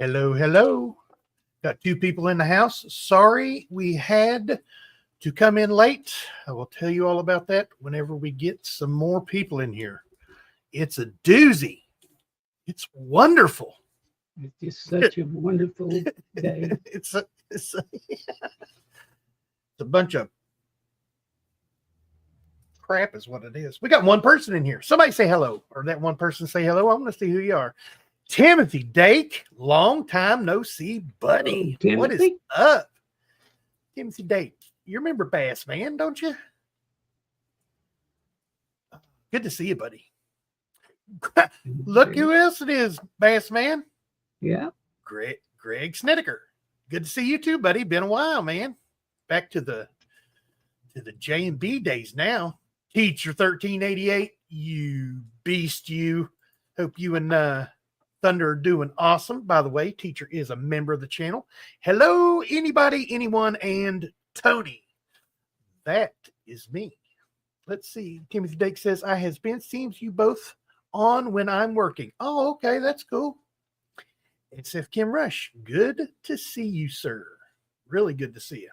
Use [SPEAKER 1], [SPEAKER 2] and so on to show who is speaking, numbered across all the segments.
[SPEAKER 1] Hello, hello. Got two people in the house. Sorry we had to come in late. I will tell you all about that whenever we get some more people in here. It's a doozy. It's wonderful.
[SPEAKER 2] It's just such a wonderful day.
[SPEAKER 1] it's a bunch of crap is what it is. We got one person in here. Somebody say hello, or that one person say hello. I want to see who you are. Timothy Dake, long time no see, buddy.
[SPEAKER 2] Hello,
[SPEAKER 1] what is up? Timothy Dake, you remember Bass Man, don't you? Good to see you, buddy. Look who else it is, Bass Man.
[SPEAKER 2] Yeah.
[SPEAKER 1] Greg Snedeker. Good to see you too, buddy. Been a while, man. Back to the J&B days now. Teacher 1388, you beast, you. Hope you and Thunder are doing awesome. By the way, Teacher is a member of the channel. Hello, anybody, anyone, and Tony. That is me. Let's see. Timothy Dake says, I has been, seems you both on when I'm working. Oh, okay, that's cool. It's F. Kim Rush. Good to see you, sir. Really good to see you.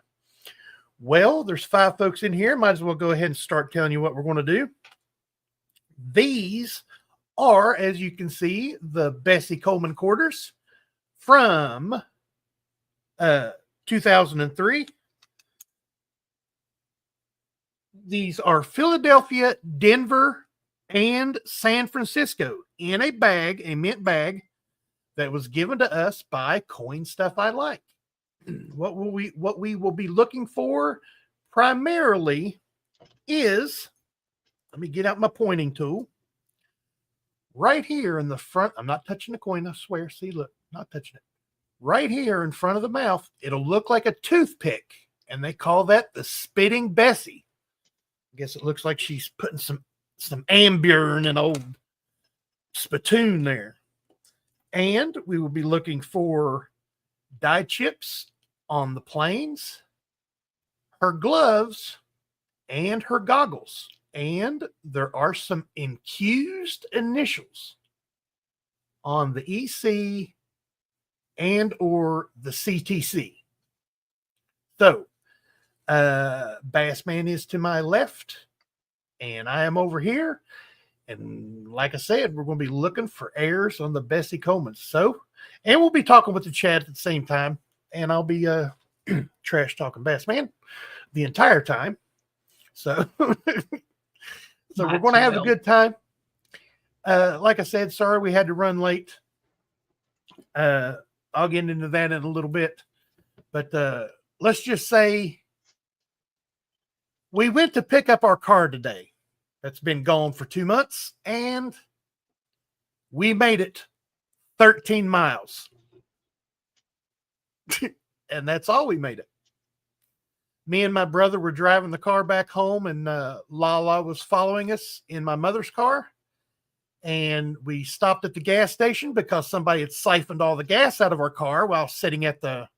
[SPEAKER 1] Well, there's 5 folks in here. Might as well go ahead and start telling you what we're going to do. These are, as you can see, the Bessie Coleman quarters from 2003. These are Philadelphia, Denver, and San Francisco in a bag, a mint bag that was given to us by Coin Stuff I Like. What we will be looking for primarily is, let me get out my pointing tool. Right here in the front, I'm not touching the coin, I swear. See, look, not touching it. Right here in front of the mouth, it'll look like a toothpick, and they call that the Spitting Bessie. I guess it looks like she's putting some amber in an old spittoon there. And we will be looking for die chips on the planes, her gloves, and her goggles. And there are some infused initials on the EC and or the CTC. So, Bassman is to my left, and I am over here. And like I said, we're going to be looking for errors on the Bessie Coleman. So, and we'll be talking with the chat at the same time. And I'll be trash talking Bassman the entire time. So, so we're going to have a good time. Like I said, sorry we had to run late. I'll get into that in a little bit. But let's just say we went to pick up our car today. That's been gone for 2 months, and we made it 13 miles. And that's all we made it. Me and my brother were driving the car back home, and Lala was following us in my mother's car. And we stopped at the gas station because somebody had siphoned all the gas out of our car while sitting at the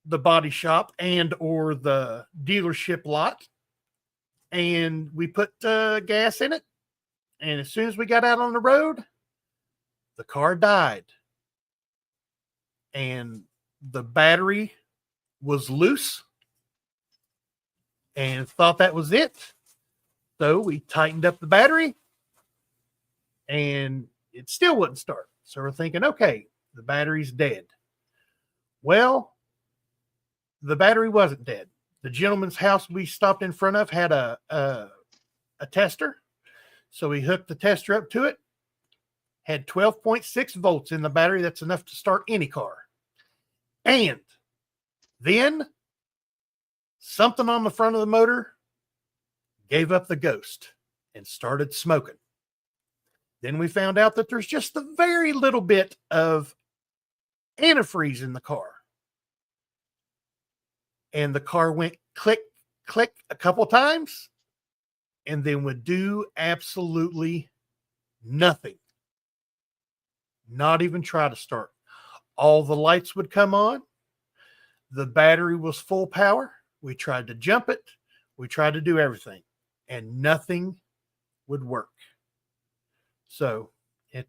[SPEAKER 1] body shop and or the dealership lot. And we put gas in it. And as soon as we got out on the road, the car died. And the battery was loose and thought that was it. So we tightened up the battery and it still wouldn't start. So we're thinking, okay, the battery's dead. Well, the battery wasn't dead. The gentleman's house we stopped in front of had a tester. So we hooked the tester up to it. Had 12.6 volts in the battery. That's enough to start any car. And then something on the front of the motor gave up the ghost and started smoking. Then we found out that there's just a very little bit of antifreeze in the car. And the car went click, click a couple times and then would do absolutely nothing. Not even try to start. All the lights would come on. The battery was full power. We tried to jump it. We tried to do everything. And nothing would work. So it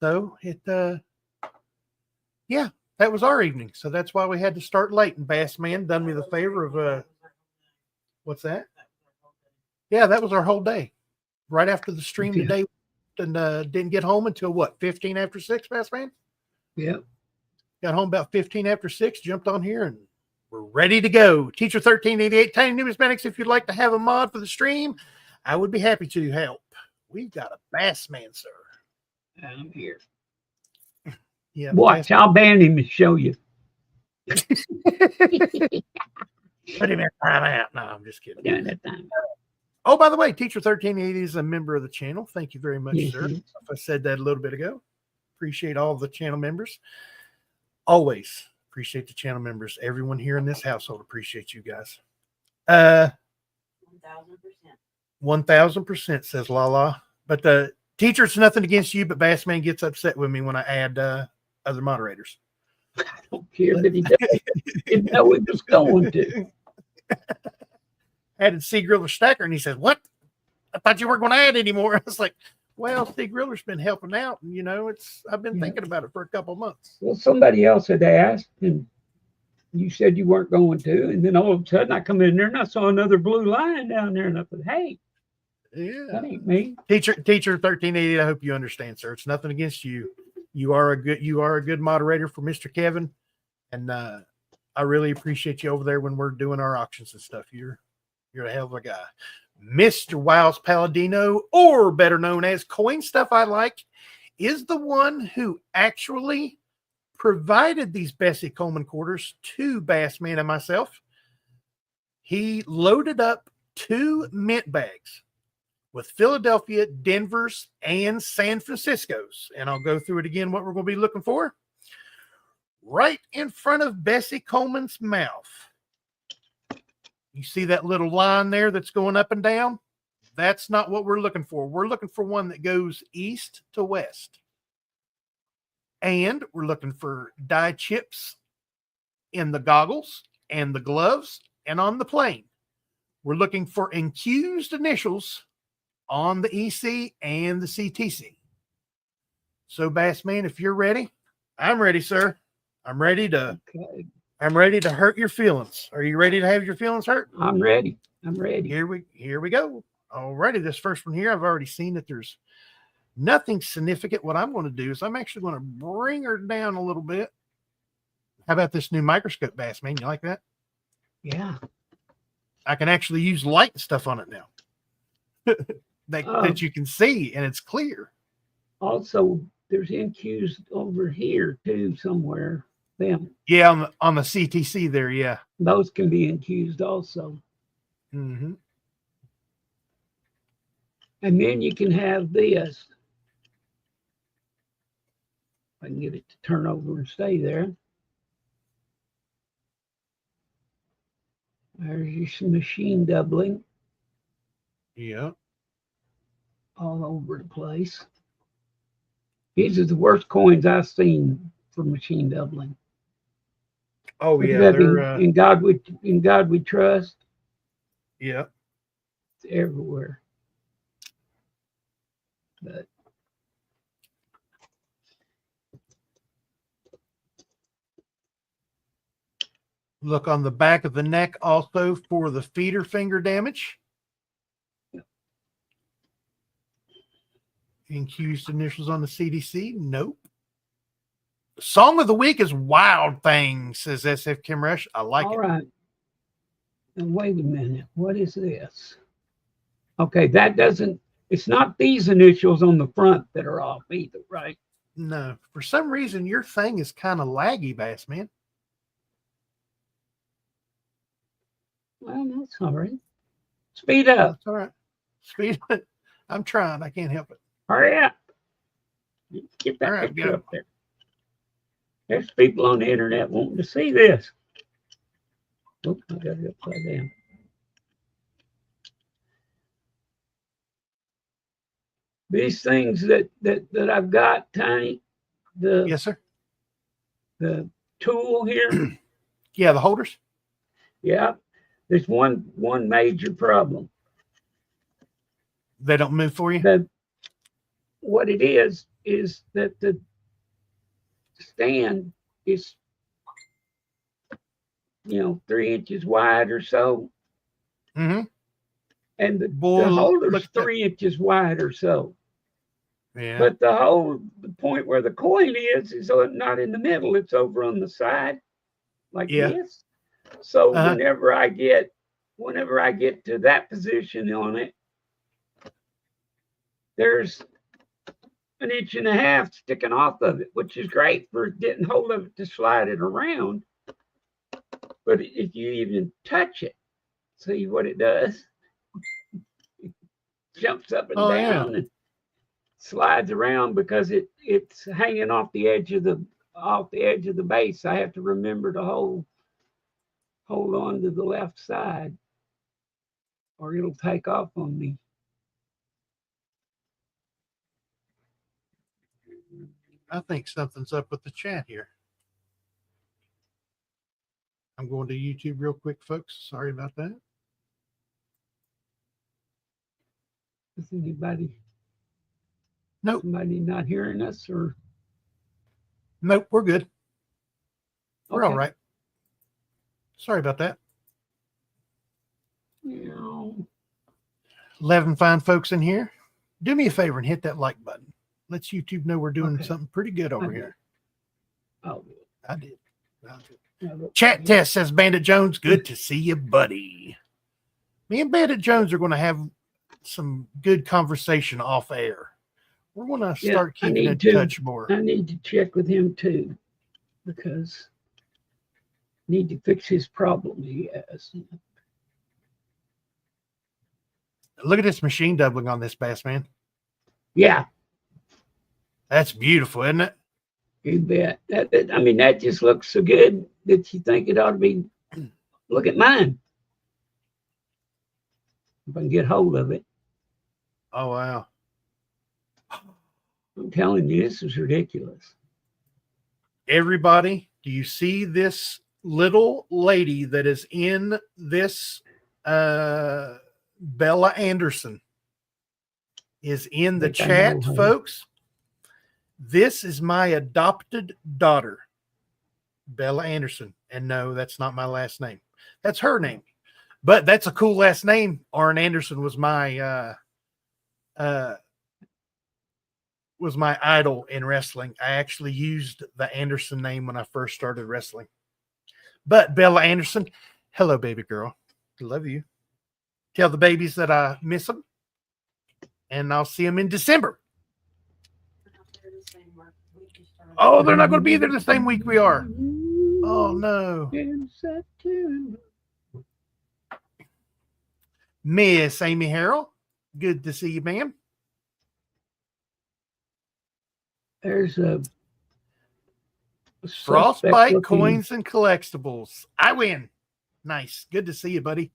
[SPEAKER 1] So yeah, that was our evening. So that's why we had to start late. And Bassman done me the favor of what's that? Yeah, that was our whole day. Right after the stream today, and didn't get home until what, 15 after 6, Bassman?
[SPEAKER 2] Yep.
[SPEAKER 1] Got home about 15 after 6, jumped on here, and we're ready to go. Teacher 1388, Tiny Numismatics, if you'd like to have a mod for the stream, I would be happy to help. We've got a Bassman, sir.
[SPEAKER 2] I'm here.
[SPEAKER 1] Yeah.
[SPEAKER 2] Watch, I'll ban him and show you.
[SPEAKER 1] Put him in timeout. No, I'm just kidding.
[SPEAKER 2] During that time.
[SPEAKER 1] Oh, by the way, Teacher 1380 is a member of the channel. Thank you very much,
[SPEAKER 2] Yes,
[SPEAKER 1] sir.
[SPEAKER 2] yes.
[SPEAKER 1] I said that a little bit ago. Appreciate all the channel members. Always appreciate the channel members. Everyone here in this household appreciates you guys. 1000% says Lala. But the teacher, it's nothing against you, but Bassman gets upset with me when I add other moderators.
[SPEAKER 2] I don't care that he didn't know he was going to.
[SPEAKER 1] Added Cgriller Stacker, and he says, "What? I thought you weren't going to add anymore." I was like, "Well, Cgriller's been helping out, and I've been thinking about it for a couple of months."
[SPEAKER 2] Well, somebody else had asked, and you said you weren't going to, and then all of a sudden I come in there and I saw another blue line down there, and I said, "Hey,
[SPEAKER 1] yeah,
[SPEAKER 2] that ain't me."
[SPEAKER 1] Teacher 1380. I hope you understand, sir. It's nothing against you. You are a good moderator for Mr. Kevin, and I really appreciate you over there when we're doing our auctions and stuff. You're a hell of a guy. Mr. Wiles Palladino, or better known as Coin Stuff I Like, is the one who actually provided these Bessie Coleman quarters to Bassman and myself. He loaded up 2 mint bags with Philadelphia, Denver's, and San Francisco's. And I'll go through it again, what we're going to be looking for. Right in front of Bessie Coleman's mouth. You see that little line there that's going up and down? That's not what we're looking for. We're looking for one that goes east to west. And we're looking for die chips in the goggles and the gloves and on the plane. We're looking for infused initials on the EC and the CTC. So, Bassman, if you're ready, I'm ready, sir. I'm ready to hurt your feelings. Are you ready to have your feelings hurt?
[SPEAKER 2] I'm ready. I'm ready.
[SPEAKER 1] Here we go. Alrighty, this first one here, I've already seen that there's nothing significant. What I'm going to do is I'm actually going to bring her down a little bit. How about this new microscope, Bassman? You like that?
[SPEAKER 2] Yeah.
[SPEAKER 1] I can actually use light and stuff on it now. that you can see, and it's clear.
[SPEAKER 2] Also, there's NQs over here too somewhere. Them.
[SPEAKER 1] Yeah, on the CTC there, yeah.
[SPEAKER 2] Those can be infused also.
[SPEAKER 1] Mm-hmm.
[SPEAKER 2] And then you can have this. I can get it to turn over and stay there. There's your machine doubling.
[SPEAKER 1] Yeah.
[SPEAKER 2] All over the place. These are the worst coins I've seen for machine doubling.
[SPEAKER 1] Oh yeah, they're
[SPEAKER 2] in God we trust.
[SPEAKER 1] Yeah.
[SPEAKER 2] It's everywhere. But
[SPEAKER 1] look on the back of the neck also for the feeder finger damage. Infused initials on the CDC. Nope. Song of the week is Wild Thing, says SF Kimresh. I like it.
[SPEAKER 2] All right. Now, wait a minute. What is this? Okay, that doesn't, it's not these initials on the front that are off either, right?
[SPEAKER 1] No. For some reason, your thing is kind of laggy, Bassman.
[SPEAKER 2] Well, that's all right. Speed up.
[SPEAKER 1] That's all right. Speed up. I'm trying. I can't help it.
[SPEAKER 2] Hurry up. Get that
[SPEAKER 1] All right,
[SPEAKER 2] picture up there. There's people on the internet wanting to see this. Oops, I got it upside down. These things that I've got, Tiny,
[SPEAKER 1] Yes, sir.
[SPEAKER 2] The tool here.
[SPEAKER 1] Yeah, the holders.
[SPEAKER 2] Yeah, there's one major problem.
[SPEAKER 1] They don't move for you.
[SPEAKER 2] What it is, is that the stand is, 3 inches wide or so,
[SPEAKER 1] Mm-hmm.
[SPEAKER 2] and the
[SPEAKER 1] Boy,
[SPEAKER 2] holder's
[SPEAKER 1] look at that.
[SPEAKER 2] 3 inches wide or so.
[SPEAKER 1] Yeah.
[SPEAKER 2] But the point where the coin is not in the middle. It's over on the side, like this. So whenever I get to that position on it, there's 1.5 inches sticking off of it, which is great for getting hold of it to slide it around. But if you even touch it, see what it does? It jumps up and down and slides around because it's hanging off the edge of the base. I have to remember to hold on to the left side, or it'll take off on me.
[SPEAKER 1] I think something's up with the chat here. I'm going to YouTube real quick, folks. Sorry about that.
[SPEAKER 2] Is anybody?
[SPEAKER 1] Nope.
[SPEAKER 2] Somebody not hearing us, or?
[SPEAKER 1] Nope, we're good. We're
[SPEAKER 2] Okay.
[SPEAKER 1] all right. Sorry about that. 11 fine folks in here. Do me a favor and hit that like button. Let's YouTube know we're doing something pretty good over here.
[SPEAKER 2] Oh,
[SPEAKER 1] I did. Chat test says Bandit Jones, good to see you, buddy. Me and Bandit Jones are going to have some good conversation off air. We're going to start keeping in touch more.
[SPEAKER 2] I need to check with him too, because I need to fix his problem he has.
[SPEAKER 1] Look at this machine doubling on this bass, man.
[SPEAKER 2] Yeah.
[SPEAKER 1] That's beautiful, isn't it?
[SPEAKER 2] You bet. That just looks so good that you think it ought to be. Look at mine. If I can get hold of it.
[SPEAKER 1] Oh, wow.
[SPEAKER 2] I'm telling you, this is ridiculous.
[SPEAKER 1] Everybody, do you see this little lady that is in this Bella Anderson is in the chat, folks? This is my adopted daughter, Bella Anderson. And no, that's not my last name. That's her name. But that's a cool last name. Arn Anderson was my idol in wrestling. I actually used the Anderson name when I first started wrestling. But Bella Anderson, hello, baby girl. Love you. Tell the babies that I miss them. And I'll see them in December. Oh, they're not going to be there the same week we are. Oh, no. Miss Amy Harrell, good to see you, ma'am.
[SPEAKER 2] There's a
[SPEAKER 1] Frostbite Coins and Collectibles. I win. Nice. Good to see you, buddy.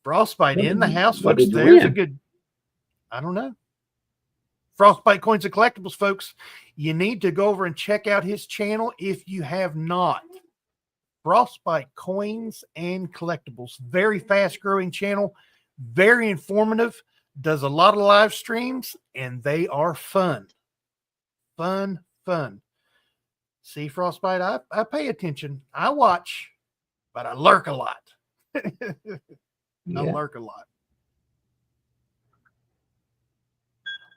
[SPEAKER 1] Frostbite in the house, folks. There's a good, I don't know. Frostbite Coins and Collectibles, folks. You need to go over and check out his channel if you have not. Frostbite Coins and Collectibles. Very fast growing channel. Very informative. Does a lot of live streams, and they are fun. Fun. See, Frostbite, I pay attention. I watch, but I lurk a lot. I lurk a lot.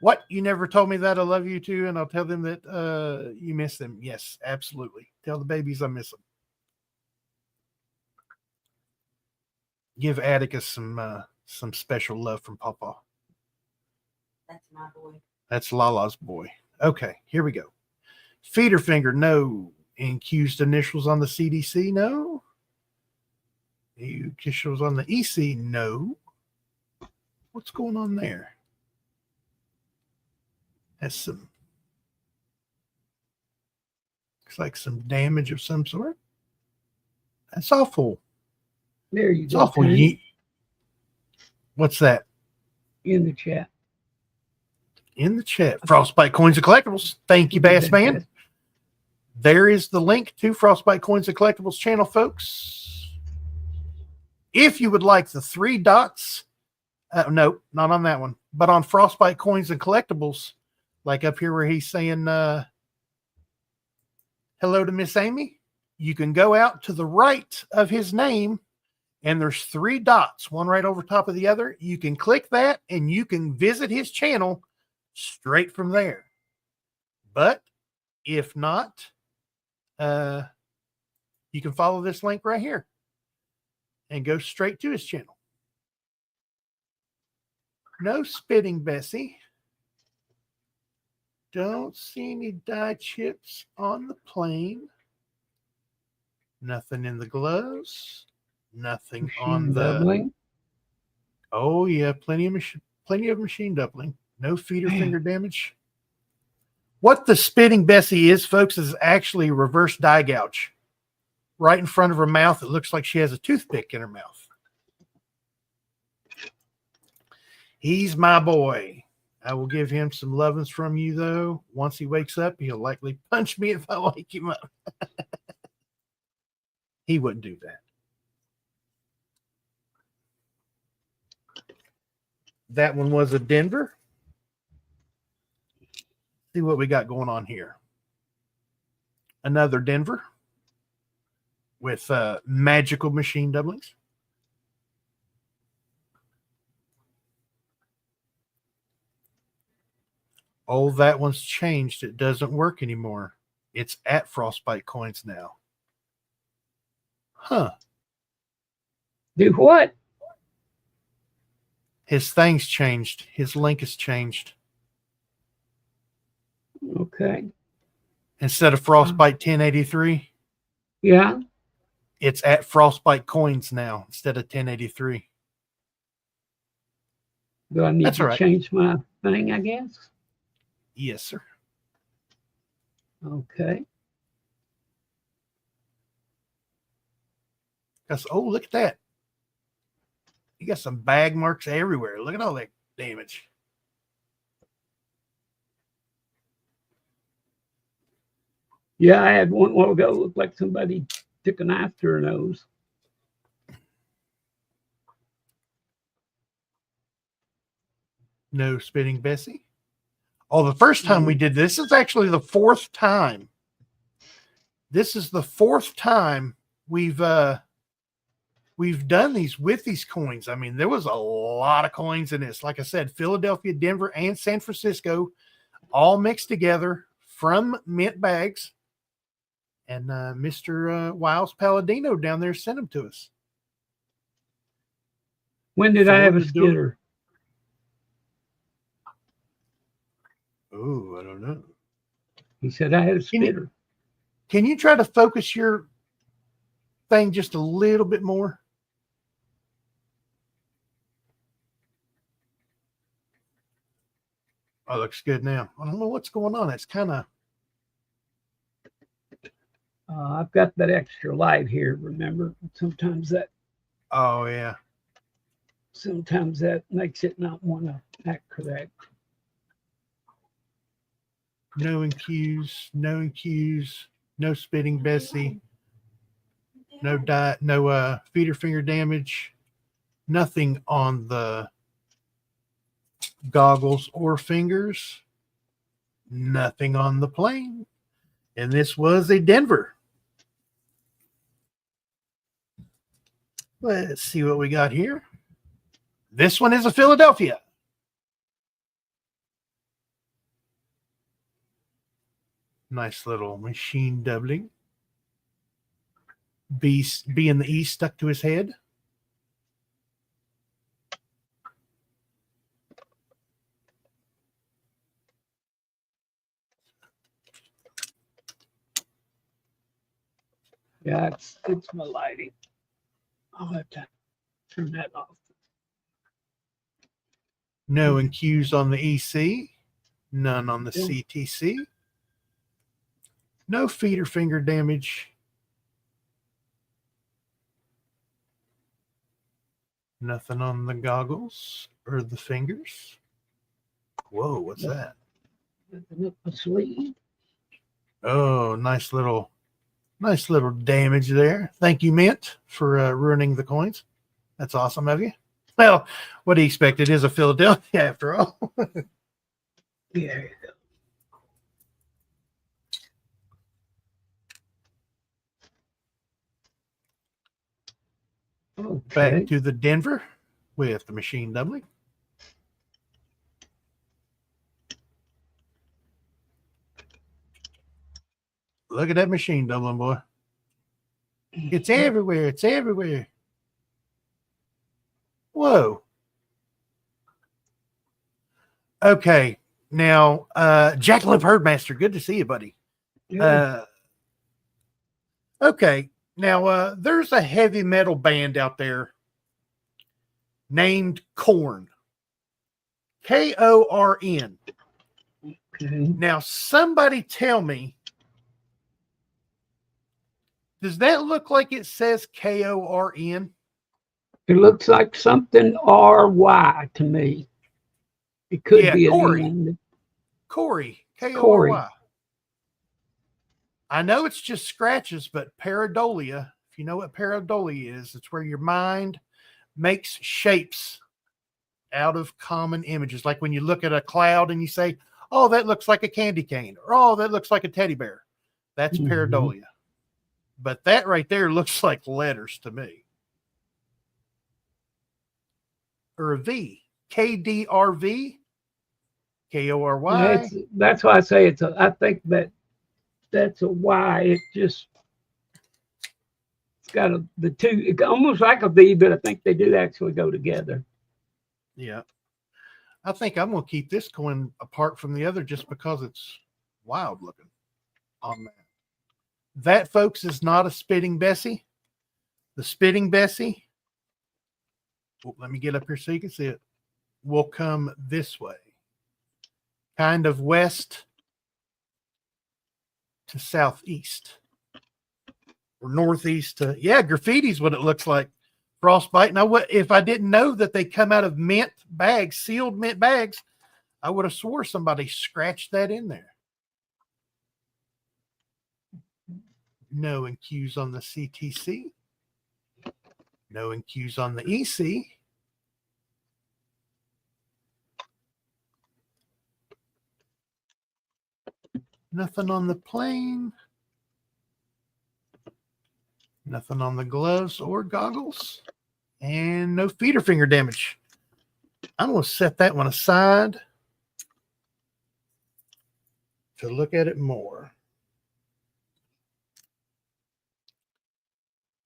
[SPEAKER 1] What? You never told me that I love you too, and I'll tell them that you miss them. Yes, absolutely. Tell the babies I miss them. Give Atticus some special love from Papa.
[SPEAKER 3] That's my boy.
[SPEAKER 1] That's Lala's boy. Okay, here we go. Feeder finger, no. Accused initials on the CDC, no. Initials on the EC, no. What's going on there? That's some, looks like some damage of some sort. That's awful.
[SPEAKER 2] There you
[SPEAKER 1] it's
[SPEAKER 2] go.
[SPEAKER 1] Awful. What's that?
[SPEAKER 2] In the chat.
[SPEAKER 1] In the chat. Frostbite Coins and Collectibles. Thank you, Bass Man. There is the link to Frostbite Coins and Collectibles channel, folks. If you would like the 3 dots, no, not on that one, but on Frostbite Coins and Collectibles, Like up here where he's saying hello to Miss Amy, you can go out to the right of his name and there's 3 dots, one right over top of the other. You can click that and you can visit his channel straight from there. But if not, you can follow this link right here and go straight to his channel. No spitting, Bessie. Don't see any dye chips on the plane. Nothing in the gloves. Nothing on the
[SPEAKER 2] doubling.
[SPEAKER 1] Oh yeah, plenty of machine doubling. No feeder finger damage. What the spitting Bessie is, folks, is actually reverse dye gouge. Right in front of her mouth, it looks like she has a toothpick in her mouth. He's my boy. I will give him some lovin's from you, though. Once he wakes up, he'll likely punch me if I wake him up. He wouldn't do that. That one was a Denver. See what we got going on here. Another Denver with magical machine doublings. Oh, that one's changed. It doesn't work anymore. It's at Frostbite Coins now. Huh.
[SPEAKER 2] Do what?
[SPEAKER 1] His thing's changed. His link has changed.
[SPEAKER 2] Okay.
[SPEAKER 1] Instead of Frostbite 1083,
[SPEAKER 2] Yeah.
[SPEAKER 1] it's at Frostbite Coins now instead of 1083.
[SPEAKER 2] Do I need
[SPEAKER 1] That's
[SPEAKER 2] to
[SPEAKER 1] all right.
[SPEAKER 2] change my thing, I guess?
[SPEAKER 1] Yes, sir.
[SPEAKER 2] Okay.
[SPEAKER 1] Oh, look at that. You got some bag marks everywhere. Look at all that damage.
[SPEAKER 2] Yeah, I had one while ago. Looked like somebody took a knife to her nose.
[SPEAKER 1] No spitting Bessie. Oh, the first time we did this is actually the 4th time. This is the 4th time we've done these with these coins. I mean, there was a lot of coins in this. Like I said, Philadelphia, Denver, and San Francisco all mixed together from mint bags. And Mr. Wiles Palladino down there sent them to us.
[SPEAKER 2] When did I have a spitter?
[SPEAKER 1] Oh, I don't know.
[SPEAKER 2] He said I had a spitter.
[SPEAKER 1] Can you try to focus your thing just a little bit more? Oh, looks good now. I don't know what's going on. It's kind of...
[SPEAKER 2] I've got that extra light here, remember? Sometimes that...
[SPEAKER 1] Oh, yeah.
[SPEAKER 2] Sometimes that makes it not want to act correct.
[SPEAKER 1] No incues, no incues, no spitting Bessie, no feeder finger damage, nothing on the goggles or fingers, nothing on the plane. And this was a Denver. Let's see what we got here. This one is a Philadelphia. Nice little machine doubling. B in the E stuck to his head.
[SPEAKER 2] Yeah, it's my lighting. I'll have to turn that off.
[SPEAKER 1] No incues on the EC. None on the
[SPEAKER 2] Yeah.
[SPEAKER 1] CTC. No feeder finger damage. Nothing on the goggles or the fingers. Whoa, what's that?
[SPEAKER 2] Nothing up my sleeve.
[SPEAKER 1] Oh, nice little damage there. Thank you, Mint, for ruining the coins. That's awesome of you. Well, what do you expect? It is a Philadelphia after all.
[SPEAKER 2] Yeah.
[SPEAKER 1] Back
[SPEAKER 2] Okay.
[SPEAKER 1] to the Denver with the machine doubling. Look at that machine doubling, boy. It's everywhere. It's everywhere. Whoa. Okay. Now, Jackalope Herdmaster, good to see you, buddy.
[SPEAKER 2] Yeah.
[SPEAKER 1] Okay. Now, there's a heavy metal band out there named Korn. Korn.
[SPEAKER 2] Okay.
[SPEAKER 1] Now, somebody tell me, does that look like it says Korn?
[SPEAKER 2] It looks like something RY to me. It could
[SPEAKER 1] Yeah,
[SPEAKER 2] be an
[SPEAKER 1] Corey.
[SPEAKER 2] N.
[SPEAKER 1] Corey.
[SPEAKER 2] Corey.
[SPEAKER 1] Kory. I know it's just scratches, but pareidolia, if you know what pareidolia is, it's where your mind makes shapes out of common images. Like when you look at a cloud and you say, oh, that looks like a candy cane, or oh, that looks like a teddy bear. That's pareidolia. But that right there looks like letters to me. Or a V. KDRV. KORY.
[SPEAKER 2] That's why I say I think that's a Y. It's got the two, it's almost like a V, but I think they do actually go together.
[SPEAKER 1] Yeah. I think I'm going to keep this coin apart from the other just because it's wild looking on that. That, folks, is not a Spitting Bessie. The Spitting Bessie, let me get up here so you can see it, will come this way. Kind of west to southeast. Or northeast to, yeah, graffiti's what it looks like. Frostbite. Now, what if I didn't know that they come out of mint bags, sealed mint bags? I would have swore somebody scratched that in there. No NQs on the CTC. No NQs on the EC. Nothing on the plane. Nothing on the gloves or goggles. And no feeder finger damage. I'm going to set that one aside to look at it more.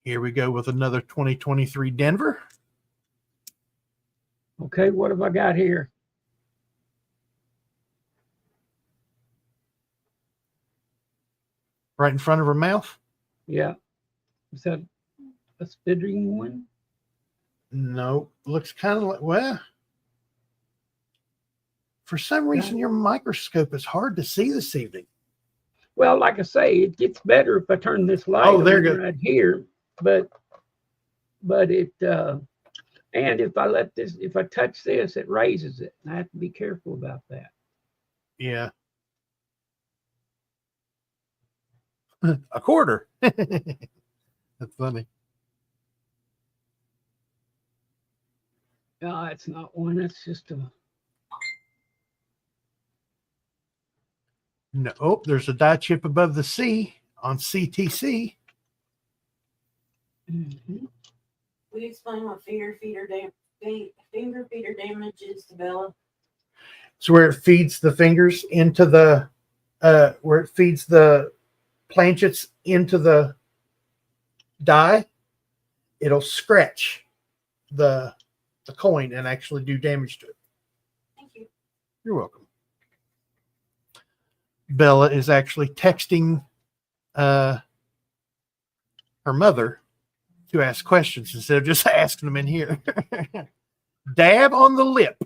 [SPEAKER 1] Here we go with another 2023 Denver.
[SPEAKER 2] Okay, what have I got here?
[SPEAKER 1] Right in front of her mouth?
[SPEAKER 2] Yeah. Is that a spitting one?
[SPEAKER 1] No. Looks kind of like, well, for some reason your microscope is hard to see this evening.
[SPEAKER 2] Well, like I say, it gets better if I turn this light
[SPEAKER 1] Oh, there
[SPEAKER 2] on
[SPEAKER 1] you go.
[SPEAKER 2] right here. But it and if I touch this, it raises it. And I have to be careful about that.
[SPEAKER 1] Yeah. A quarter. That's funny.
[SPEAKER 2] No, it's not one. That's just a.
[SPEAKER 1] No, oh, there's a die chip above the C on CTC.
[SPEAKER 2] Mhm.
[SPEAKER 3] Will you explain what finger feeder damage is to Bella?
[SPEAKER 1] It's where it feeds the fingers into the, where it feeds the planchets into the die. It'll scratch the coin and actually do damage to it.
[SPEAKER 3] Thank you.
[SPEAKER 1] You're welcome. Bella is actually texting her mother to ask questions instead of just asking them in here. Dab on the lip.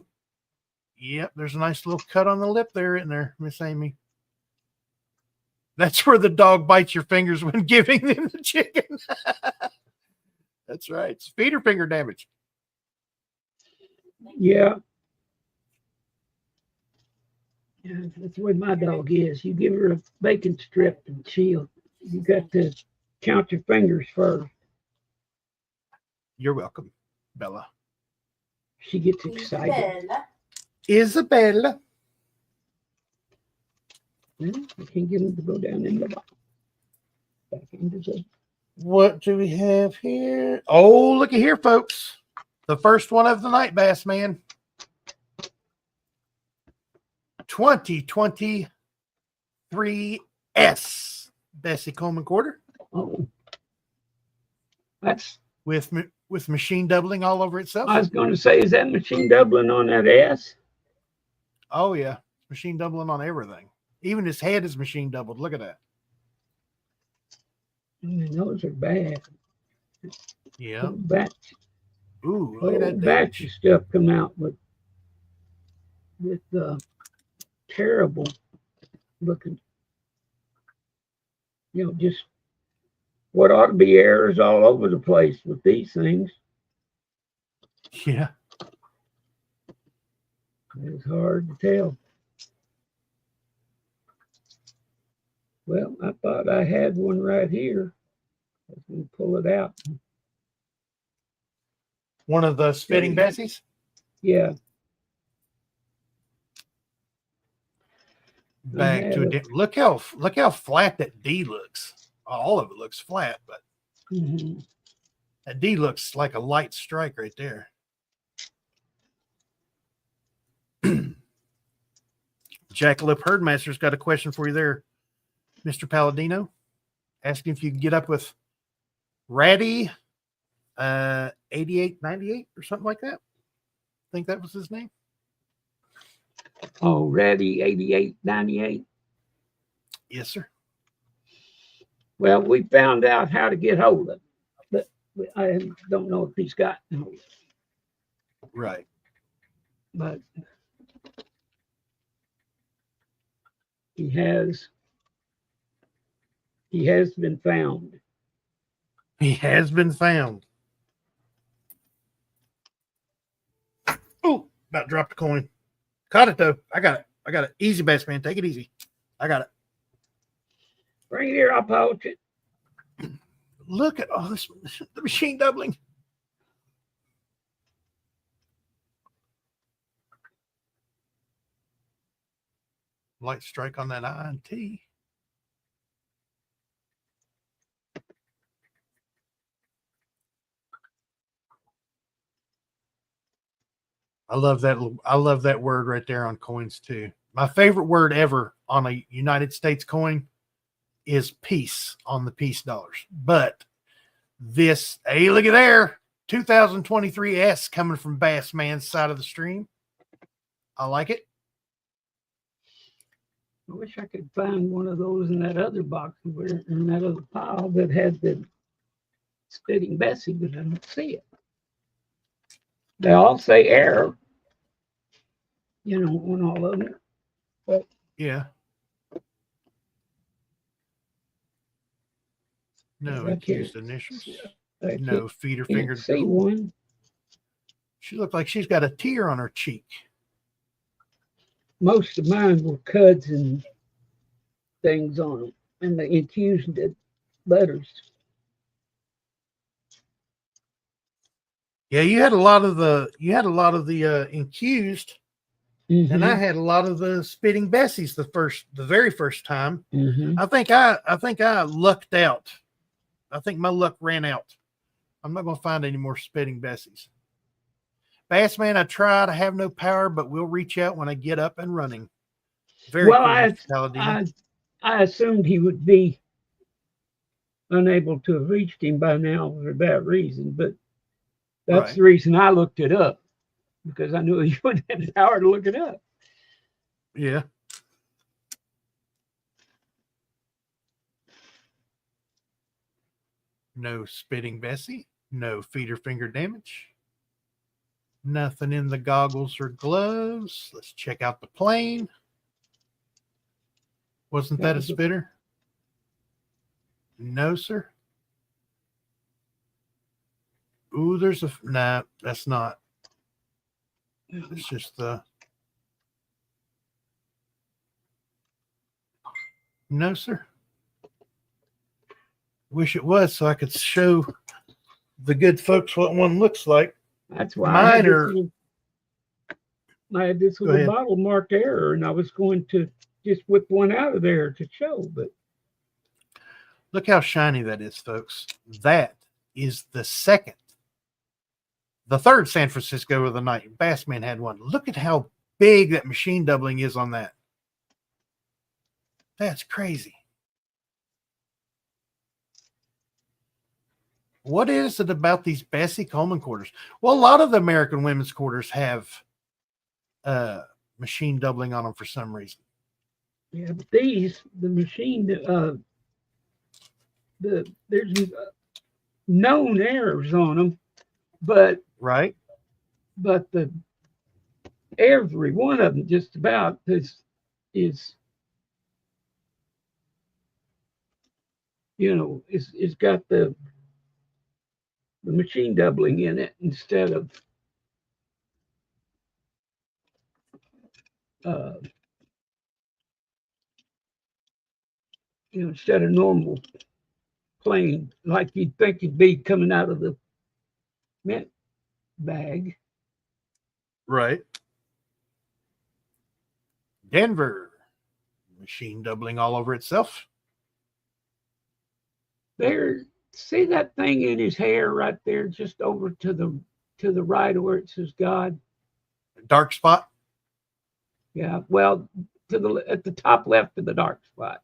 [SPEAKER 1] Yep, there's a nice little cut on the lip there, isn't there, Miss Amy? That's where the dog bites your fingers when giving them the chicken. That's right. It's feeder finger damage.
[SPEAKER 2] Yeah. Yeah, that's the way my dog is. You give her a bacon strip and you got to count your fingers first.
[SPEAKER 1] You're welcome, Bella.
[SPEAKER 2] She gets excited.
[SPEAKER 3] Isabella.
[SPEAKER 1] Isabella.
[SPEAKER 2] I can't get him to go down in the back into the
[SPEAKER 1] What do we have here? Oh, look at here, folks. The first one of the night, Bass Man. 2023 S Bessie Coleman quarter
[SPEAKER 2] Oh, that's.
[SPEAKER 1] with machine doubling all over itself.
[SPEAKER 2] I was going to say, is that machine doubling on that S?
[SPEAKER 1] Oh yeah, machine doubling on everything. Even his head is machine doubled. Look at that.
[SPEAKER 2] Those are bad.
[SPEAKER 1] Yeah.
[SPEAKER 2] Batch,
[SPEAKER 1] Ooh, look at that
[SPEAKER 2] batch
[SPEAKER 1] damage.
[SPEAKER 2] of stuff come out with terrible looking. Just what ought to be errors all over the place with these things.
[SPEAKER 1] Yeah.
[SPEAKER 2] It's hard to tell. Well, I thought I had one right here. Let's pull it out.
[SPEAKER 1] One of the spitting Bessies.
[SPEAKER 2] Yeah.
[SPEAKER 1] Back to it. Look how flat that D looks. All of it looks flat, but that D looks like a light strike right there. Jackalope Herdmaster's got a question for you there, Mr. Palladino. Asking if you can get up with Ratty 8898 or something like that. I think that was his name.
[SPEAKER 2] Oh, Ratty 8898.
[SPEAKER 1] Yes, sir.
[SPEAKER 2] Well, we found out how to get hold of him, but I don't know if he's got hold of it.
[SPEAKER 1] Right.
[SPEAKER 2] But he has been found.
[SPEAKER 1] He has been found. Oh, about dropped a coin. Caught it though. I got it. Easy, Bass Man. Take it easy. I got it.
[SPEAKER 2] Bring it here. I'll pouch it.
[SPEAKER 1] Look at all this. The machine doubling. Light strike on that INT. I love that word right there on coins too. My favorite word ever on a United States coin is peace on the peace dollars. But this, hey, look at there. 2023 S coming from Bass Man's side of the stream. I like it.
[SPEAKER 2] I wish I could find one of those in that other box in that other pile that had the spitting Bessie, but I don't see it. They all say error, on all of them. But
[SPEAKER 1] yeah. No accused initials. No feeder fingered.
[SPEAKER 2] See one.
[SPEAKER 1] She looked like she's got a tear on her cheek.
[SPEAKER 2] Most of mine were cuds and things on them, and the accused letters.
[SPEAKER 1] Yeah, you had a lot of the accused, and I
[SPEAKER 2] Mm-hmm.
[SPEAKER 1] had a lot of the spitting Bessies the very first time.
[SPEAKER 2] Mm-hmm.
[SPEAKER 1] I think I lucked out. I think my luck ran out. I'm not going to find any more spitting Bessies. Bass Man, I tried. I have no power, but we'll reach out when I get up and running. Very
[SPEAKER 2] Well,
[SPEAKER 1] cool, Mr. Palladino.
[SPEAKER 2] I assumed he would be unable to have reached him by now for that reason, but that's the reason I looked it up, because I knew you wouldn't have the power to look it up.
[SPEAKER 1] Yeah. No spitting Bessie. No feeder finger damage. Nothing in the goggles or gloves. Let's check out the plane. Wasn't that a spitter? No, sir. Ooh, there's a... Nah, that's not. It's just the... No, sir. Wish it was so I could show the good folks what one looks like.
[SPEAKER 2] That's why
[SPEAKER 1] Mine
[SPEAKER 2] I had this little bottle marked error, and I was going to just whip one out of there to show, but
[SPEAKER 1] Look how shiny that is, folks. That is the third San Francisco of the night. Bassman had one. Look at how big that machine doubling is on that. That's crazy. What is it about these Bessie Coleman quarters? Well, a lot of the American women's quarters have machine doubling on them for some reason.
[SPEAKER 2] Yeah, but these, the machine, there's known errors on them, but
[SPEAKER 1] Right?
[SPEAKER 2] the every one of them just about is is got the machine doubling in it instead of instead of normal plain, like you'd think it'd be coming out of the mint bag.
[SPEAKER 1] Right. Denver. Machine doubling all over itself.
[SPEAKER 2] There, see that thing in his hair right there, just over to the right of where it says God.
[SPEAKER 1] Dark spot.
[SPEAKER 2] Yeah, well, at the top left of the dark spot.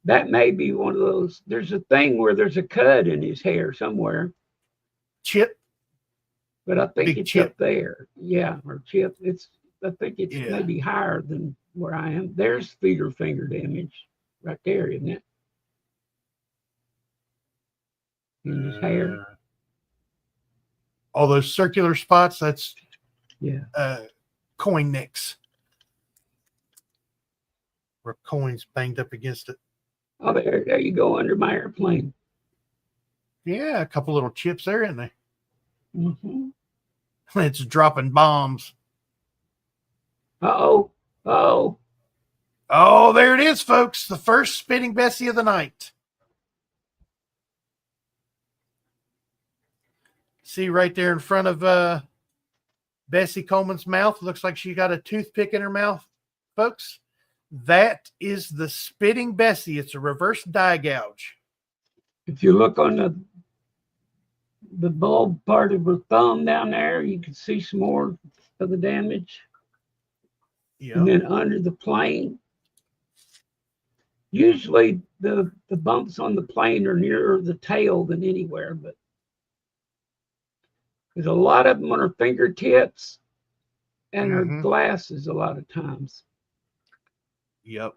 [SPEAKER 2] That may be one of those. There's a thing where there's a cut in his hair somewhere.
[SPEAKER 1] Chip.
[SPEAKER 2] But I think
[SPEAKER 1] Big
[SPEAKER 2] it's
[SPEAKER 1] chip.
[SPEAKER 2] up there. Yeah, or chip. I think it's maybe higher than where I am. There's feeder finger damage right there, isn't it? In his hair.
[SPEAKER 1] All those circular spots, that's
[SPEAKER 2] Yeah.
[SPEAKER 1] Coin nicks. Where coins banged up against it.
[SPEAKER 2] Oh, there you go, under my airplane.
[SPEAKER 1] Yeah, a couple little chips there, isn't there?
[SPEAKER 2] Mm-hmm.
[SPEAKER 1] It's dropping bombs.
[SPEAKER 2] Uh-oh. Uh-oh.
[SPEAKER 1] Oh, there it is, folks. The first spitting Bessie of the night. See right there in front of Bessie Coleman's mouth. Looks like she got a toothpick in her mouth, folks. That is the spitting Bessie. It's a reverse die gouge.
[SPEAKER 2] If you look on the bulb part of her thumb down there, you can see some more of the damage.
[SPEAKER 1] Yeah.
[SPEAKER 2] And then under the plane, usually the bumps on the plane are nearer the tail than anywhere, but there's a lot of them on her fingertips and her glasses a lot of times.
[SPEAKER 1] Yep.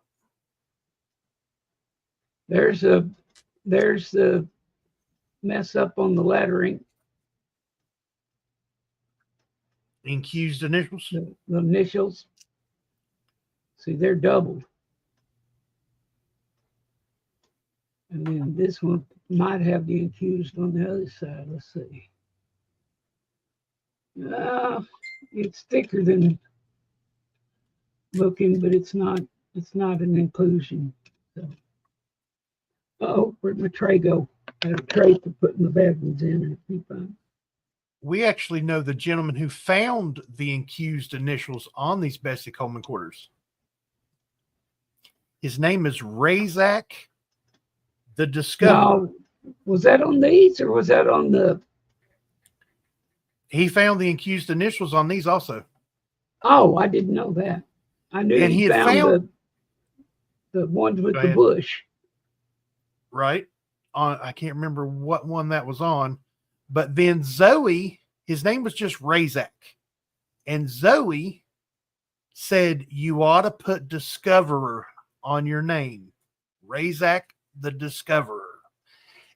[SPEAKER 2] There's the mess up on the lettering.
[SPEAKER 1] Incused initials.
[SPEAKER 2] The initials. See, they're doubled. And then this one might have the accused on the other side. Let's see. It's thicker than looking, but it's not an inclusion. So. Oh, where'd my tray go? I had a tray for putting the bad ones in.
[SPEAKER 1] We actually know the gentleman who found the accused initials on these Bessie Coleman quarters. His name is Razak the Discoverer.
[SPEAKER 2] Now, was that on these or was that on the?
[SPEAKER 1] He found the accused initials on these also.
[SPEAKER 2] Oh, I didn't know that. I knew
[SPEAKER 1] And
[SPEAKER 2] he found the ones with the bush.
[SPEAKER 1] Right. I can't remember what one that was on. But then Zoey, his name was just Razak. And Zoey said, you ought to put Discoverer on your name. Razak the Discoverer.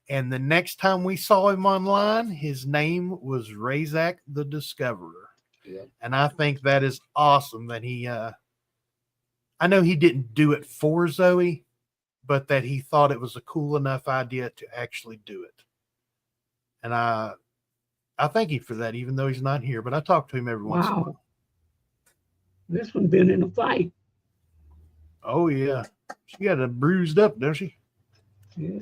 [SPEAKER 1] And the next time we saw him online, his name was Razak the Discoverer.
[SPEAKER 2] Yep.
[SPEAKER 1] And I think that is awesome that he, I know he didn't do it for Zoey, but that he thought it was a cool enough idea to actually do it. And I thank him for that, even though he's not here, but I talk to him every once in a while.
[SPEAKER 2] This one's been in a fight.
[SPEAKER 1] Oh, yeah. She got it bruised up, don't she?
[SPEAKER 2] Yeah,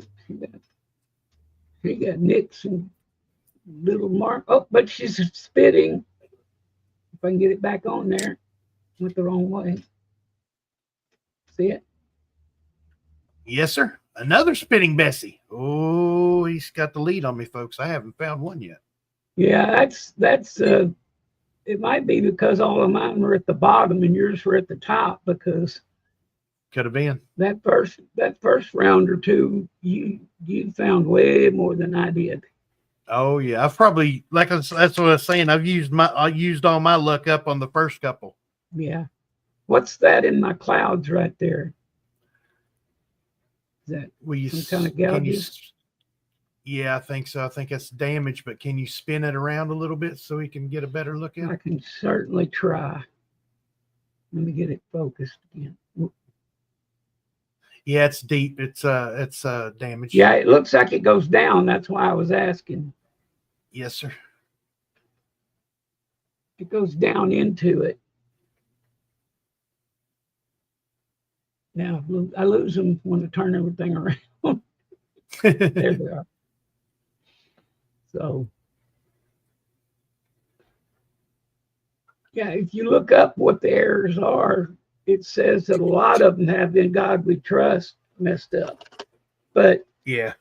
[SPEAKER 2] she got nicks and little mark. Oh, but she's spitting. If I can get it back on there. Went the wrong way. See it?
[SPEAKER 1] Yes, sir. Another spitting Bessie. Oh, he's got the lead on me, folks. I haven't found one yet.
[SPEAKER 2] Yeah, that's it might be because all of mine were at the bottom and yours were at the top, because
[SPEAKER 1] Could have been.
[SPEAKER 2] that first round or two you found way more than I did.
[SPEAKER 1] Oh yeah, I've probably that's what I was saying. I used all my luck up on the first couple.
[SPEAKER 2] Yeah. What's that in my clouds right there? Is that
[SPEAKER 1] Will you,
[SPEAKER 2] some kind of
[SPEAKER 1] can you,
[SPEAKER 2] gouges?
[SPEAKER 1] yeah, I think so. I think that's damage, but can you spin it around a little bit so we can get a better look at
[SPEAKER 2] I
[SPEAKER 1] it?
[SPEAKER 2] can certainly try. Let me get it focused again.
[SPEAKER 1] Yeah, it's deep. It's damaged.
[SPEAKER 2] Yeah, it looks like it goes down. That's why I was asking.
[SPEAKER 1] Yes, sir.
[SPEAKER 2] It goes down into it. Now I lose them when I turn everything around. There they are. So, yeah, if you look up what the errors are, it says that a lot of them have "In God We Trust" messed up. But
[SPEAKER 1] Yeah.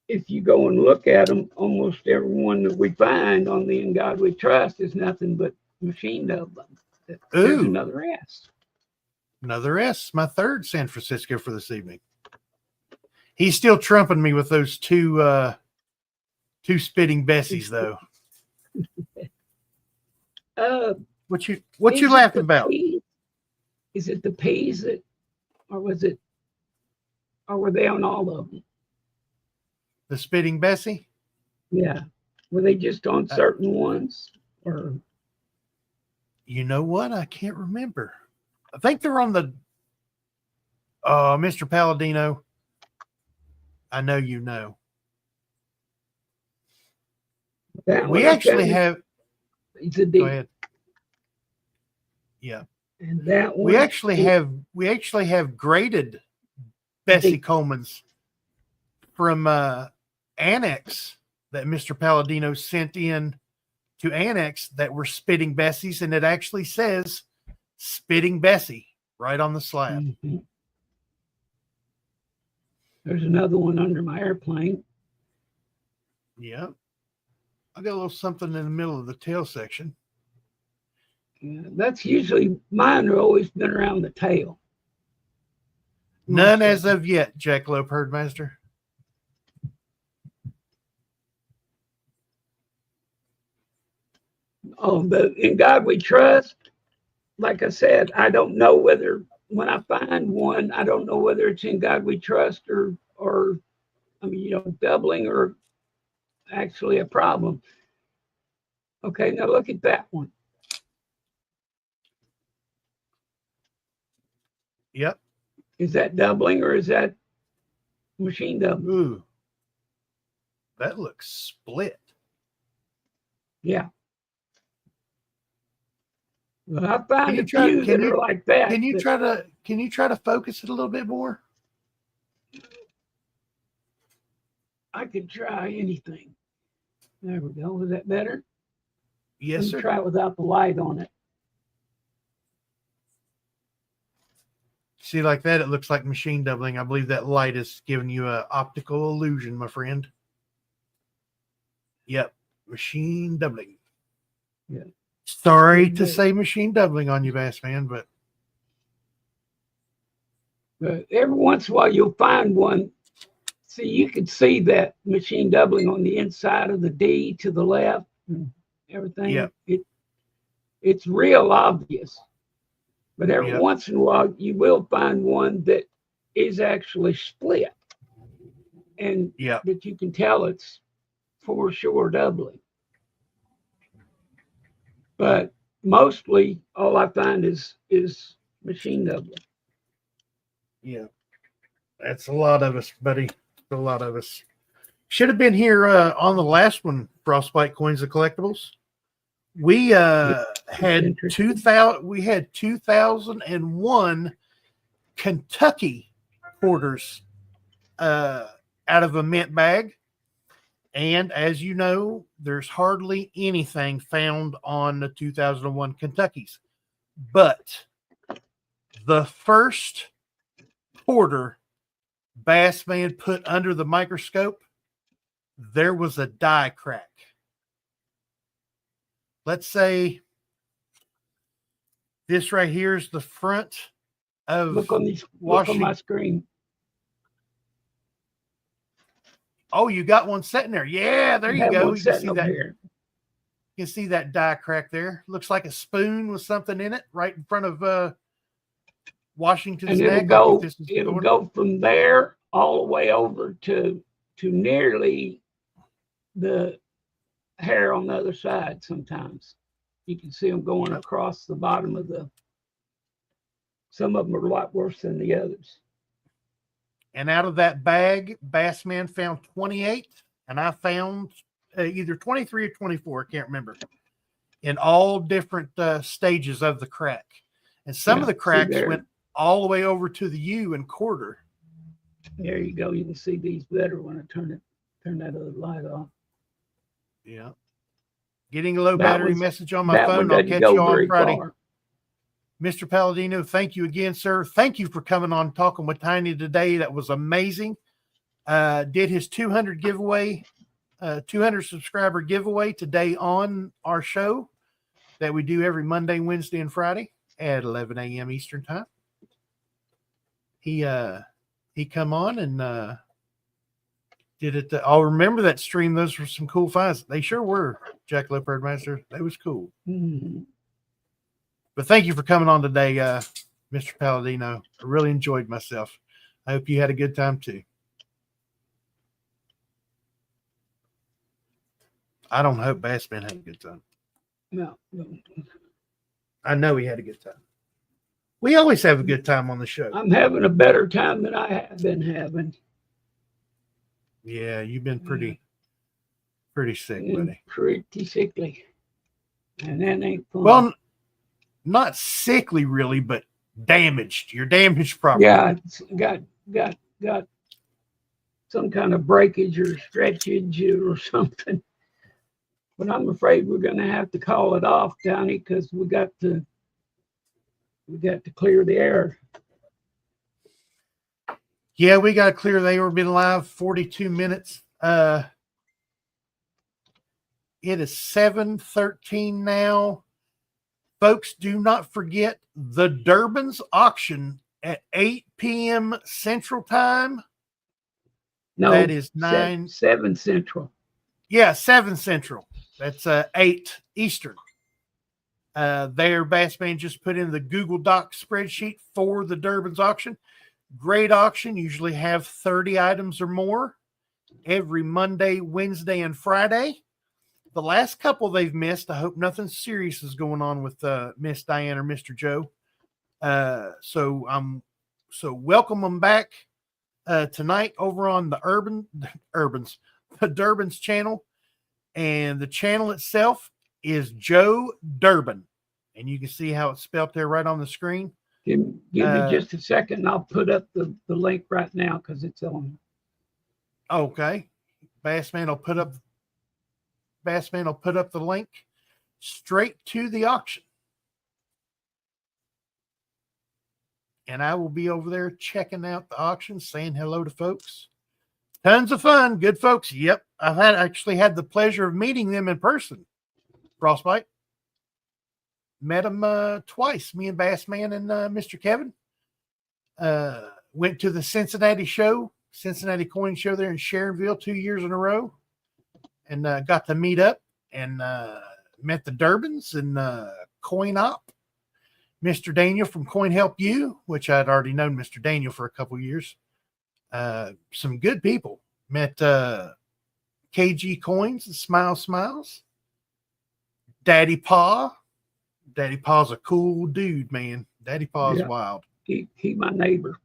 [SPEAKER 2] if you go and look at them, almost every one that we find on the "In God We Trust" is nothing but machine dubbing. There's
[SPEAKER 1] Ooh.
[SPEAKER 2] another S.
[SPEAKER 1] Another S. My third San Francisco for this evening. He's still trumping me with those two spitting Bessies, though. What you laughing about?
[SPEAKER 2] Is it the P's that, or were they on all of them?
[SPEAKER 1] The spitting Bessie?
[SPEAKER 2] Yeah. Were they just on certain ones, or?
[SPEAKER 1] You know what? I can't remember. I think they're on the Mr. Palladino. I know you know. We actually have.
[SPEAKER 2] It's a D.
[SPEAKER 1] Go ahead. Yeah.
[SPEAKER 2] And that one.
[SPEAKER 1] We actually have graded Bessie Coleman's from Annex that Mr. Palladino sent in to Annex that were spitting Bessies, and it actually says spitting Bessie right on the slab.
[SPEAKER 2] Mm-hmm. There's another one under my airplane.
[SPEAKER 1] Yeah. I got a little something in the middle of the tail section.
[SPEAKER 2] Yeah, that's usually mine. Have always been around the tail.
[SPEAKER 1] None as of yet, Jackalope Herdmaster.
[SPEAKER 2] Oh, but "In God We Trust," like I said, I don't know whether when I find one, I don't know whether it's "In God We Trust" or I mean, doubling or actually a problem. Okay, now look at that one.
[SPEAKER 1] Yep.
[SPEAKER 2] Is that doubling or is that machine doubling?
[SPEAKER 1] Ooh. That looks split.
[SPEAKER 2] Yeah. Well, I found a few that are like that.
[SPEAKER 1] Can you try to focus it a little bit more?
[SPEAKER 2] I could try anything. There we go. Is that better?
[SPEAKER 1] Yes, sir.
[SPEAKER 2] Try it without the light on it.
[SPEAKER 1] See, like that, it looks like machine doubling. I believe that light is giving you an optical illusion, my friend. Yep, machine doubling.
[SPEAKER 2] Yeah.
[SPEAKER 1] Sorry to say machine doubling on you, Bass Man, but
[SPEAKER 2] every once in a while you'll find one. See, you can see that machine doubling on the inside of the D to the left and everything.
[SPEAKER 1] Yeah.
[SPEAKER 2] It's real obvious. But every
[SPEAKER 1] Yep.
[SPEAKER 2] once in a while you will find one that is actually split. And
[SPEAKER 1] yeah,
[SPEAKER 2] that you can tell it's for sure doubling. But mostly all I find is machine doubling.
[SPEAKER 1] yeah. That's a lot of us, buddy. A lot of us. Should have been here on the last one, Frostbite Coins and Collectibles. We had 2001 Kentucky quarters out of a mint bag. And as you know, there's hardly anything found on the 2001 Kentuckys. But the first quarter Bassman put under the microscope, there was a die crack. Let's say this right here is the front of
[SPEAKER 2] Look on my
[SPEAKER 1] washing.
[SPEAKER 2] screen.
[SPEAKER 1] Oh, you got one sitting there. Yeah, there
[SPEAKER 2] I
[SPEAKER 1] you
[SPEAKER 2] have
[SPEAKER 1] go.
[SPEAKER 2] one
[SPEAKER 1] You can
[SPEAKER 2] sitting
[SPEAKER 1] see
[SPEAKER 2] over
[SPEAKER 1] that.
[SPEAKER 2] here.
[SPEAKER 1] You can see that die crack there. Looks like a spoon with something in it right in front of Washington's
[SPEAKER 2] And it'll
[SPEAKER 1] neck.
[SPEAKER 2] go.
[SPEAKER 1] Like if this is
[SPEAKER 2] It'll
[SPEAKER 1] going-
[SPEAKER 2] go from there all the way over to nearly the hair on the other side. Sometimes you can see them going across the bottom of the. Some of them are a lot worse than the others.
[SPEAKER 1] And out of that bag, Bassman found 28, and I found either 23 or 24. I can't remember. In all different stages of the crack. And some of the cracks went all the way over to the U and quarter.
[SPEAKER 2] There you go. You can see these better when I turn that other light off.
[SPEAKER 1] Yeah. Getting a low
[SPEAKER 2] That
[SPEAKER 1] battery
[SPEAKER 2] was-
[SPEAKER 1] message on my
[SPEAKER 2] That
[SPEAKER 1] phone.
[SPEAKER 2] one
[SPEAKER 1] I'll
[SPEAKER 2] doesn't
[SPEAKER 1] catch
[SPEAKER 2] go
[SPEAKER 1] you on
[SPEAKER 2] very
[SPEAKER 1] Friday.
[SPEAKER 2] far.
[SPEAKER 1] Mr. Palladino, thank you again, sir. Thank you for coming on Talking with Tiny today. That was amazing. Did his 200 giveaway, 200 subscriber giveaway today on our show that we do every Monday, Wednesday, and Friday at 11 a.m. Eastern time. He come on and did it. I'll remember that stream. Those were some cool finds. They sure were, Jack Leopard Master. That was cool.
[SPEAKER 2] Mhm.
[SPEAKER 1] But thank you for coming on today, Mr. Palladino. I really enjoyed myself. I hope you had a good time too. I don't hope Bassman had a good time.
[SPEAKER 2] No.
[SPEAKER 1] I know he had a good time. We always have a good time on the show.
[SPEAKER 2] I'm having a better time than I have been having.
[SPEAKER 1] Yeah, you've been pretty sick,
[SPEAKER 2] And
[SPEAKER 1] buddy.
[SPEAKER 2] pretty sickly. And that ain't fun.
[SPEAKER 1] Well, not sickly really, but damaged. You're damaged properly.
[SPEAKER 2] Yeah, it's got some kind of breakage or stretchage or something. But I'm afraid we're going to have to call it off, Johnny, because we got to clear the air.
[SPEAKER 1] Yeah, we got to clear the air. We've been live 42 minutes. It is 7:13 now. Folks, do not forget the Durbin's auction at 8 p.m. Central Time.
[SPEAKER 2] No,
[SPEAKER 1] That is
[SPEAKER 2] 7 Central.
[SPEAKER 1] Yeah, 7 Central. That's 8 Eastern. There, Bassman just put in the Google Docs spreadsheet for the Durbin's auction. Great auction. Usually have 30 items or more every Monday, Wednesday, and Friday. The last couple they've missed. I hope nothing serious is going on with Miss Diane or Mr. Joe. So welcome them back tonight over on the Durbin's channel. And the channel itself is Joe Durbin. And you can see how it's spelled there right on the screen.
[SPEAKER 2] Give me just a second and I'll put up the link right now because it's on.
[SPEAKER 1] Okay. Bassman will put up the link straight to the auction. And I will be over there checking out the auction, saying hello to folks. Tons of fun. Good folks. Yep. I've actually had the pleasure of meeting them in person. Frostbite. Met them twice. Me and Bassman and Mr. Kevin went to the Cincinnati Coin Show there in Sharonville 2 years in a row. And got to meet up and met the Durbins and Coin Op. Mr. Daniel from Coin Help You, which I'd already known Mr. Daniel for a couple years. Some good people. Met KG Coins and Smiles. Daddy Pa. Daddy Pa's a cool dude, man. Daddy Pa's wild.
[SPEAKER 2] He my neighbor.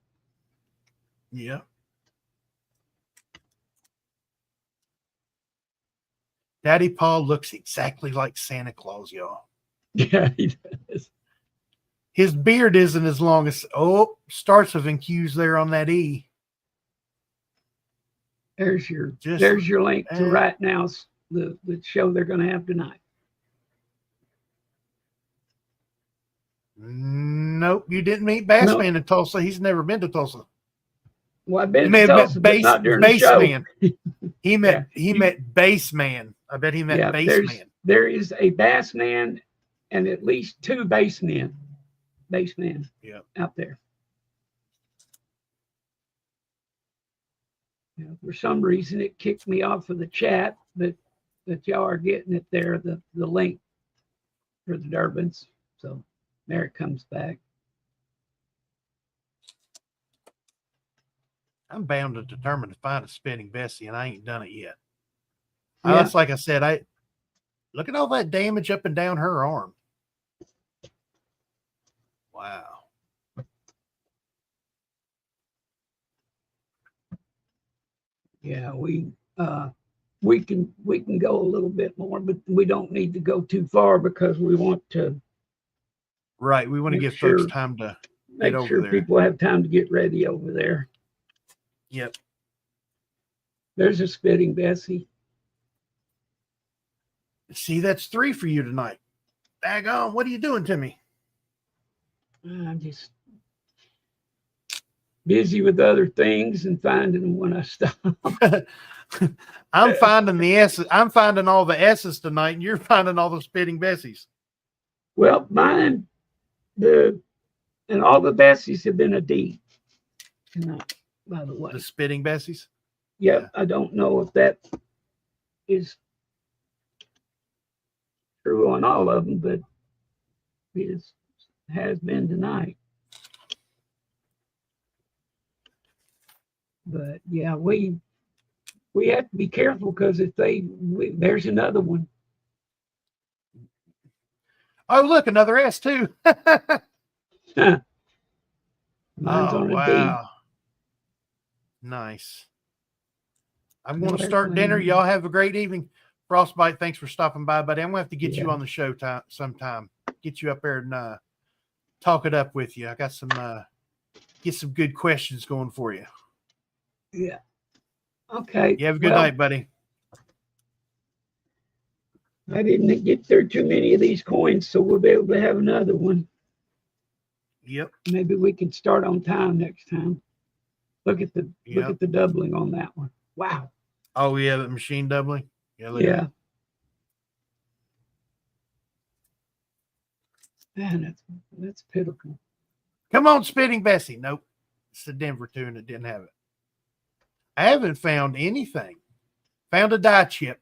[SPEAKER 1] Yeah. Daddy Pa looks exactly like Santa Claus, y'all.
[SPEAKER 2] Yeah, he does.
[SPEAKER 1] His beard isn't as long as starts with Q's there on that E.
[SPEAKER 2] There's your link to right now the show they're going to have tonight.
[SPEAKER 1] Nope, you didn't meet Bassman in Tulsa. He's never been to Tulsa.
[SPEAKER 2] Well, I've
[SPEAKER 1] He
[SPEAKER 2] been
[SPEAKER 1] meant
[SPEAKER 2] to Tulsa, but not during the show.
[SPEAKER 1] baseman. He meant baseman. I bet he meant
[SPEAKER 2] Yeah,
[SPEAKER 1] baseman.
[SPEAKER 2] there is a bassman and at least two basemen
[SPEAKER 1] Yeah.
[SPEAKER 2] out there. Yeah, for some reason, it kicked me off of the chat, but y'all are getting it there, the link for the Durbans. So there it comes back.
[SPEAKER 1] I'm bound and determined to find a spinning Bessie, and I ain't done it yet.
[SPEAKER 2] Yeah.
[SPEAKER 1] That's like I said, I look at all that damage up and down her arm. Wow.
[SPEAKER 2] Yeah, we can go a little bit more, but we don't need to go too far because we want to
[SPEAKER 1] Right. We want to
[SPEAKER 2] Make
[SPEAKER 1] give
[SPEAKER 2] sure-
[SPEAKER 1] folks time to
[SPEAKER 2] make
[SPEAKER 1] over
[SPEAKER 2] sure
[SPEAKER 1] there.
[SPEAKER 2] people have time to get ready over there.
[SPEAKER 1] Yep.
[SPEAKER 2] There's a spitting Bessie.
[SPEAKER 1] See, that's 3 for you tonight. Daggone, what are you doing to me?
[SPEAKER 2] I'm just busy with other things and finding them when I stop.
[SPEAKER 1] I'm finding the S's. I'm finding all the S's tonight, and you're finding all the spitting Bessies.
[SPEAKER 2] Well, mine, and all the Bessies have been a D tonight, by the way.
[SPEAKER 1] The spitting Bessies.
[SPEAKER 2] Yep, I don't know if that is true on all of them, but it has been tonight. But yeah, we have to be careful because if there's another one.
[SPEAKER 1] Oh, look, another S too.
[SPEAKER 2] Mine's
[SPEAKER 1] Oh,
[SPEAKER 2] on a D.
[SPEAKER 1] wow. Nice. I'm going to
[SPEAKER 2] Another
[SPEAKER 1] start dinner.
[SPEAKER 2] one.
[SPEAKER 1] Y'all have a great evening. Frostbite, thanks for stopping by, buddy. I'm going to have to get you
[SPEAKER 2] Yeah.
[SPEAKER 1] on the show sometime. Get you up there and talk it up with you. I got some get some good questions going for you.
[SPEAKER 2] Yeah. Okay.
[SPEAKER 1] You have a good
[SPEAKER 2] well,
[SPEAKER 1] night, buddy.
[SPEAKER 2] I didn't get through too many of these coins, so we'll be able to have another one.
[SPEAKER 1] Yep.
[SPEAKER 2] Maybe we can start on time next time. Look at the doubling on that one. Wow.
[SPEAKER 1] Oh, yeah, the machine doubling. Yeah. Look at
[SPEAKER 2] Yeah.
[SPEAKER 1] that.
[SPEAKER 2] Man, that's pitiful.
[SPEAKER 1] Come on, spitting Bessie. Nope. It's the Denver too, and it didn't have it. I haven't found anything. Found a die chip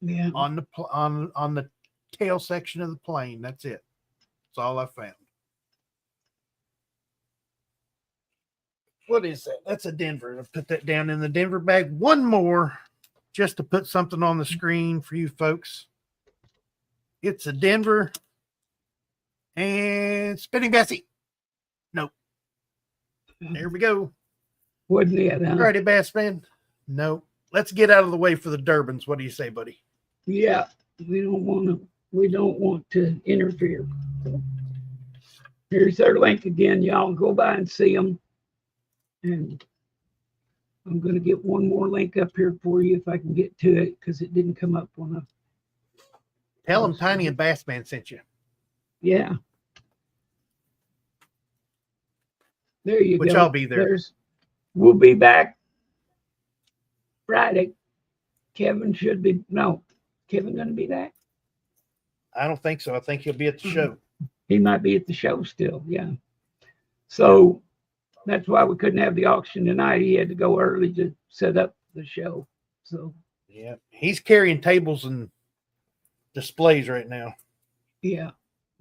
[SPEAKER 2] Yeah.
[SPEAKER 1] on the tail section of the plane. That's it. That's all I found. What is that? That's a Denver. I'll put that down in the Denver bag. One more just to put something on the screen for you folks. It's a Denver and spinning Bessie. Nope. There we go.
[SPEAKER 2] Wasn't it? Huh?
[SPEAKER 1] All righty, Bass Man. Nope. Let's get out of the way for the Durbans. What do you say, buddy?
[SPEAKER 2] Yeah. We don't want to interfere. So, here's their link again. Y'all go by and see them. And I'm going to get one more link up here for you if I can get to it because it didn't come up on a.
[SPEAKER 1] Tell them Tiny and Bass Man sent you.
[SPEAKER 2] Yeah. There you
[SPEAKER 1] Which
[SPEAKER 2] go.
[SPEAKER 1] I'll be there.
[SPEAKER 2] We'll be back Friday. Kevin going to be back?
[SPEAKER 1] I don't think so. I think he'll be at the show.
[SPEAKER 2] He might be at the show still. Yeah. So that's why we couldn't have the auction tonight. He had to go early to set up the show. So
[SPEAKER 1] Yeah. He's carrying tables and displays right now.
[SPEAKER 2] yeah.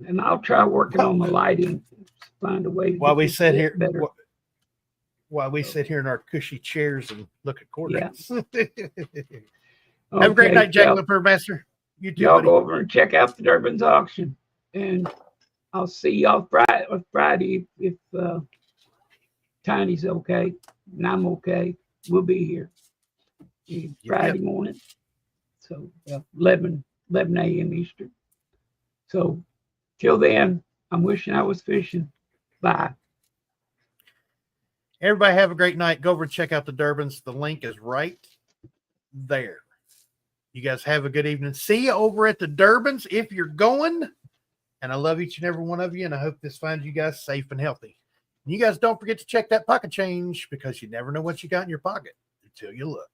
[SPEAKER 2] And I'll try working on the lighting, find a way to
[SPEAKER 1] While
[SPEAKER 2] get
[SPEAKER 1] we
[SPEAKER 2] this
[SPEAKER 1] sit
[SPEAKER 2] bit
[SPEAKER 1] here,
[SPEAKER 2] better.
[SPEAKER 1] while we sit here in our cushy chairs and look at coordinates. Have a great
[SPEAKER 2] Okay,
[SPEAKER 1] night, Jack
[SPEAKER 2] y'all-
[SPEAKER 1] Lipper Master. You too,
[SPEAKER 2] Y'all
[SPEAKER 1] buddy.
[SPEAKER 2] go over and check out the Durbin's auction. And I'll see y'all Friday if Tiny's okay and I'm okay. We'll be here Friday morning. So 11 a.m. Eastern. So till then, I'm wishing I was fishing. Bye.
[SPEAKER 1] Everybody have a great night. Go over and check out the Durbans. The link is right there. You guys have a good evening. See you over at the Durbans if you're going. And I love each and every one of you. And I hope this finds you guys safe and healthy. You guys don't forget to check that pocket change because you never know what you got in your pocket until you look.